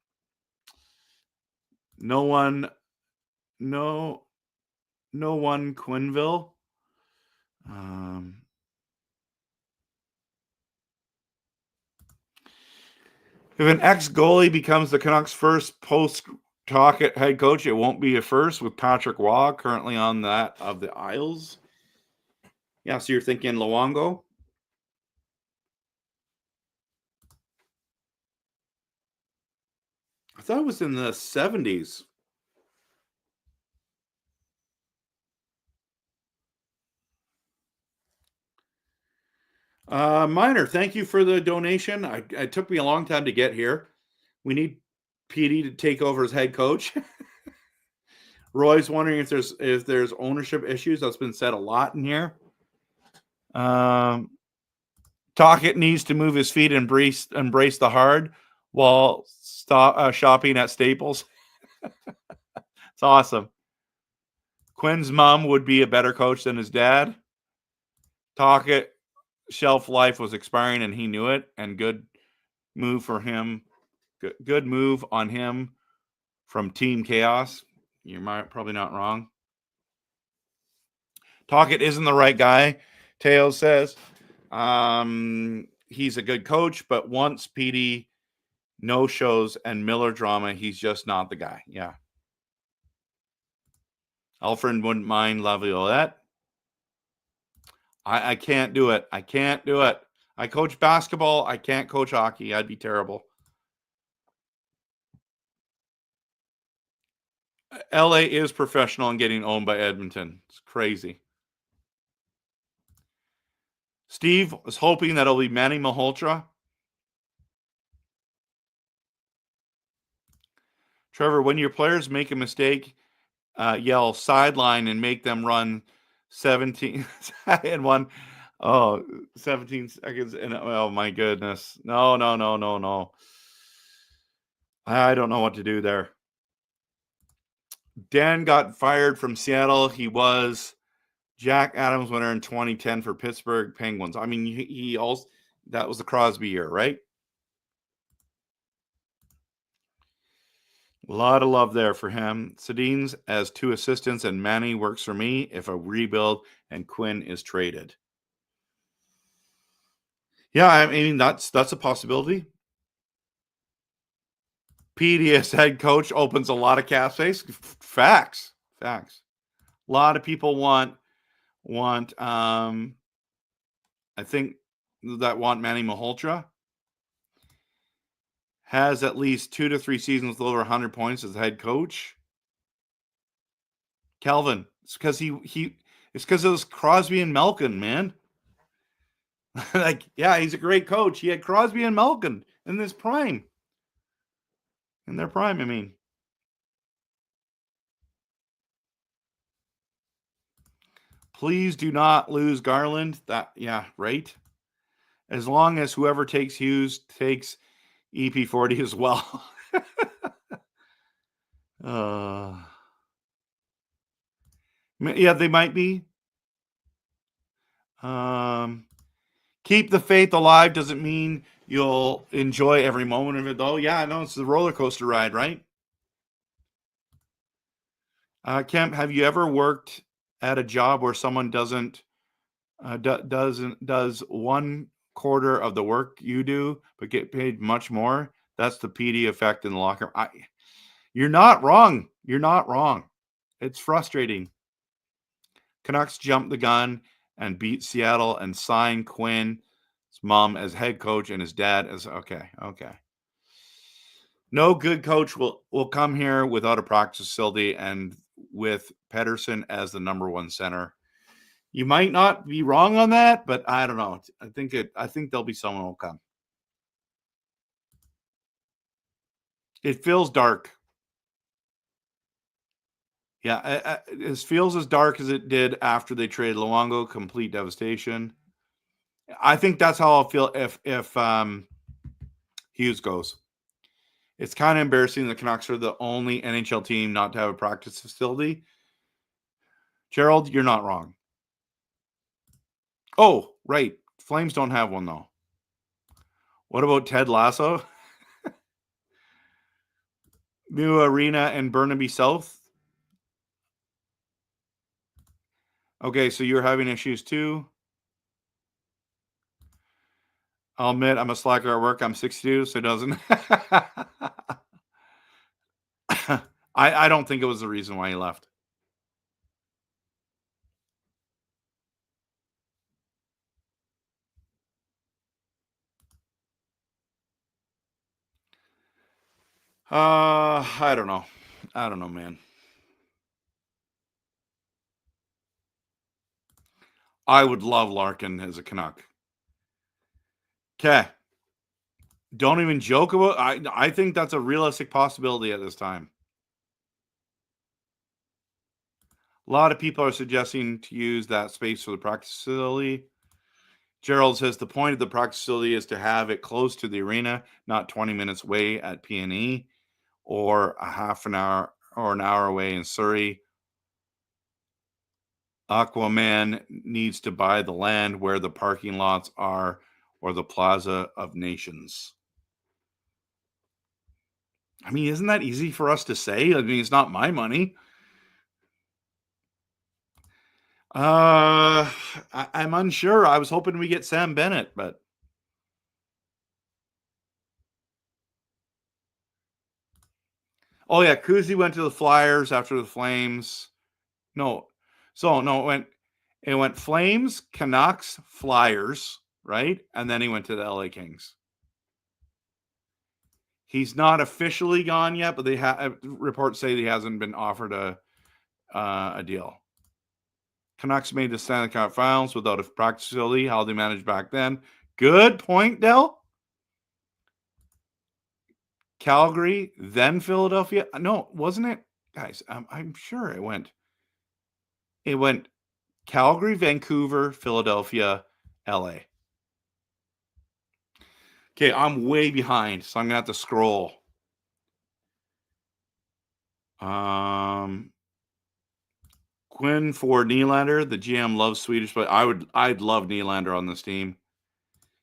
No one Quenneville. If an ex-goalie becomes the Canucks' first post-Tocchet head coach, it won't be a first, with Patrick Waugh currently on that of the Isles. Yeah, so you're thinking Luongo? I thought it was in the 70s. Minor, thank you for the donation. It took me a long time to get here. We need PD to take over as head coach. Roy's wondering if there's ownership issues. That's been said a lot in here. Tocchet needs to move his feet and embrace the hard while shopping at Staples. It's awesome. Quinn's mom would be a better coach than his dad. Tocchet shelf life was expiring and he knew it, and good move for him. Good move on him from Team Chaos. You're probably not wrong. Tocchet isn't the right guy, Teo says. He's a good coach, but once PD no-shows and Miller drama, he's just not the guy. Yeah. Alfred wouldn't mind Laviolette. I can't do it. I coach basketball. I can't coach hockey. I'd be terrible. LA is professional and getting owned by Edmonton. It's crazy. Steve is hoping that it'll be Manny Malhotra. Trevor, when your players make a mistake, yell sideline and make them run 17 and 17 seconds. And oh my goodness. No. I don't know what to do there. Dan got fired from Seattle. He was Jack Adams winner in 2010 for Pittsburgh Penguins. I mean, he also, that was the Crosby year, right? A lot of love there for him. Sedin's as 2 assistants, and Manny works for me if a rebuild and Quinn is traded. Yeah, I mean, that's a possibility. PD as head coach opens a lot of cap space. Facts. A lot of people want I think that want Manny Malhotra. Has at least 2 to 3 seasons with over 100 points as head coach. Calvin, it's because it's because it was Crosby and Malkin, man. Like, yeah, he's a great coach. He had Crosby and Malkin in his prime. In their prime, I mean. Please do not lose Garland. Yeah, right. As long as whoever takes Hughes takes EP40 as well. Yeah, they might be. Keep the faith alive doesn't mean you'll enjoy every moment of it, though. Yeah, no, it's the roller coaster ride, right? Kemp, have you ever worked at a job where someone does 1/4 of the work you do, but get paid much more? That's the PD effect in the locker room. You're not wrong. It's frustrating. Canucks jumped the gun and beat Seattle and signed Quinn's mom as head coach and his dad as okay. No good coach will come here without a practice facility and with Pedersen as the number 1 center. You might not be wrong on that, but I don't know. I think there'll be someone who will come. It feels dark. Yeah, it feels as dark as it did after they traded Luongo. Complete devastation. I think that's how I'll feel if Hughes goes. It's kind of embarrassing. The Canucks are the only NHL team not to have a practice facility. Gerald, you're not wrong. Oh, right. Flames don't have one, though. What about Ted Lasso? New arena in Burnaby South. Okay, so you're having issues too. I'll admit I'm a slacker at work. I'm 62, so it doesn't. I don't think it was the reason why he left. I don't know. I don't know, man. I would love Larkin as a Canuck. Okay. Don't even joke about I think that's a realistic possibility at this time. A lot of people are suggesting to use that space for the practice facility. Gerald says the point of the practice facility is to have it close to the arena, not 20 minutes away at PNE or a half an hour or an hour away in Surrey. Aquaman needs to buy the land where the parking lots are or the Plaza of Nations. I mean, isn't that easy for us to say? I mean, it's not my money. I'm unsure. I was hoping we get Sam Bennett, but oh yeah, Kuzi went to the Flyers after the Flames. No, it went Flames, Canucks, Flyers, right, and then he went to the LA Kings. He's not officially gone yet, but they reports say he hasn't been offered a deal. Canucks made the Stanley Cup Finals without a practice facility. How they managed back then? Good point, Dell. Calgary, then Philadelphia. No, wasn't it, guys? I'm sure it went. It went Calgary, Vancouver, Philadelphia, LA. Okay, I'm way behind, so I'm gonna have to scroll. Quinn for Nylander. The GM loves Swedish, but I'd love Nylander on this team.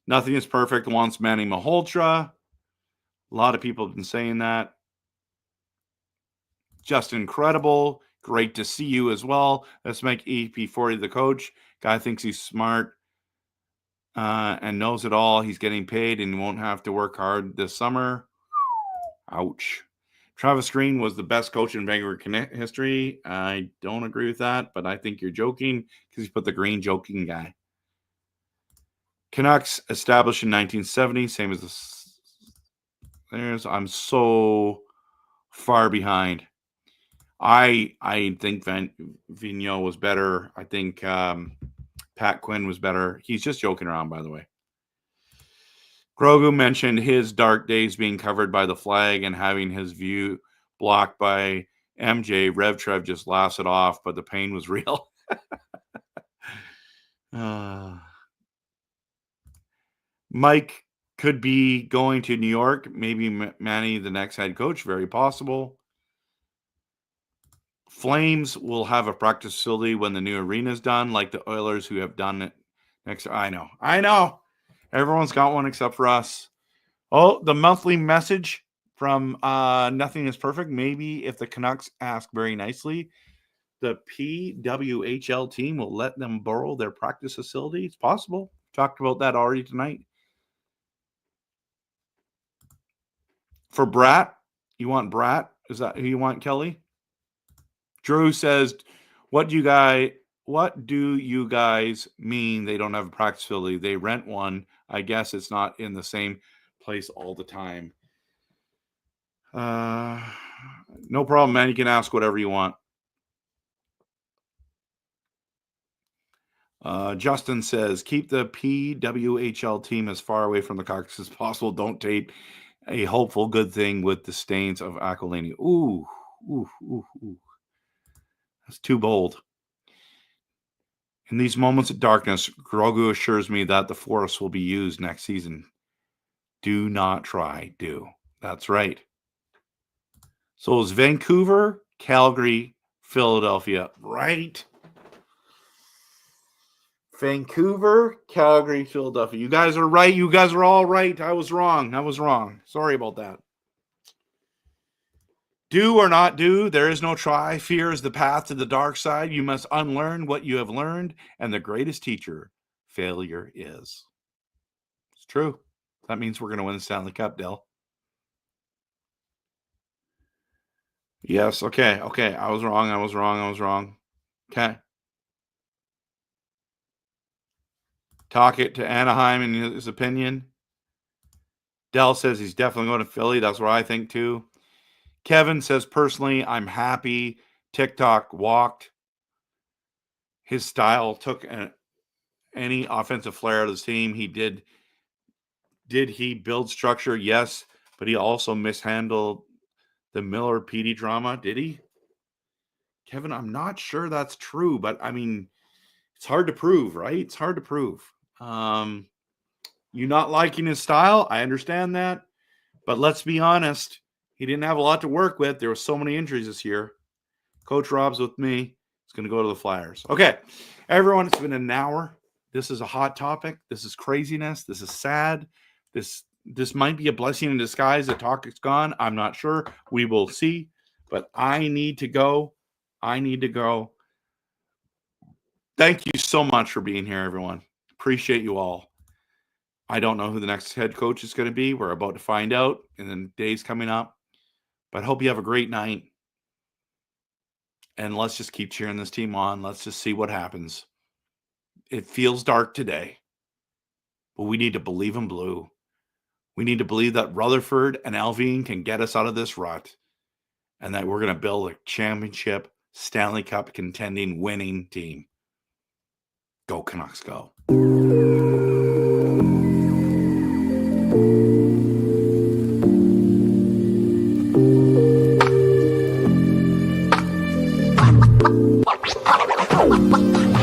Nothing is perfect. Wants Manny Malhotra. A lot of people have been saying that. Just incredible. Great to see you as well. Let's make EP40 the coach. Guy thinks he's smart and knows it all. He's getting paid and won't have to work hard this summer. Ouch. Travis Green was the best coach in Vancouver history. I don't agree with that, but I think you're joking because you put the green joking guy. Canucks established in 1970, same as the. I'm so far behind. I think Vigneault was better. I think Pat Quinn was better. He's just joking around, by the way. Grogu mentioned his dark days being covered by the flag and having his view blocked by MJ. RevTrev just laughs it off, but the pain was real. Mike could be going to New York. Maybe Manny, the next head coach. Very possible. Flames will have a practice facility when the new arena is done, like the Oilers who have done it next. I know. Everyone's got one except for us. Oh, the monthly message from Nothing is Perfect. Maybe if the Canucks ask very nicely, the PWHL team will let them borrow their practice facility. It's possible. Talked about that already tonight. For Bratt, you want Bratt? Is that who you want, Kelly? Drew says, what do you guys mean they don't have a practice facility? They rent one. I guess it's not in the same place all the time. No problem, man. You can ask whatever you want. Justin says, keep the PWHL team as far away from the Coyotes as possible. Don't tape a hopeful good thing with the stains of Aquilini. Ooh. That's too bold. In these moments of darkness, Grogu assures me that the Force will be used next season. Do not try. Do. That's right. So is Vancouver, Calgary, Philadelphia, right? Vancouver, Calgary, Philadelphia. You guys are right. You guys are all right. I was wrong. Sorry about that. Do or not do, there is no try. Fear is the path to the dark side. You must unlearn what you have learned, and the greatest teacher, failure is. It's true. That means we're going to win the Stanley Cup, Dell. Yes, okay. I was wrong. Okay. Tocchet to Anaheim in his opinion. Dell says he's definitely going to Philly. That's what I think too. Kevin says, personally, I'm happy. TikTok walked. His style took any offensive flair of the team. He did. Did he build structure? Yes, but he also mishandled the Miller PD drama. Did he? Kevin, I'm not sure that's true, but I mean, it's hard to prove, right? It's hard to prove. You not liking his style, I understand that. But let's be honest, he didn't have a lot to work with. There were so many injuries this year. Coach Rob's with me. He's going to go to the Flyers. Okay, everyone, it's been an hour. This is a hot topic. This is craziness. This is sad. This might be a blessing in disguise. The talk is gone. I'm not sure. We will see. But I need to go. Thank you so much for being here, everyone. Appreciate you all. I don't know who the next head coach is going to be. We're about to find out in the days coming up. But hope you have a great night. And let's just keep cheering this team on. Let's just see what happens. It feels dark today. But we need to believe in blue. We need to believe that Rutherford and Alvin can get us out of this rut. And that we're going to build a championship, Stanley Cup contending, winning team. Go Canucks, go. What?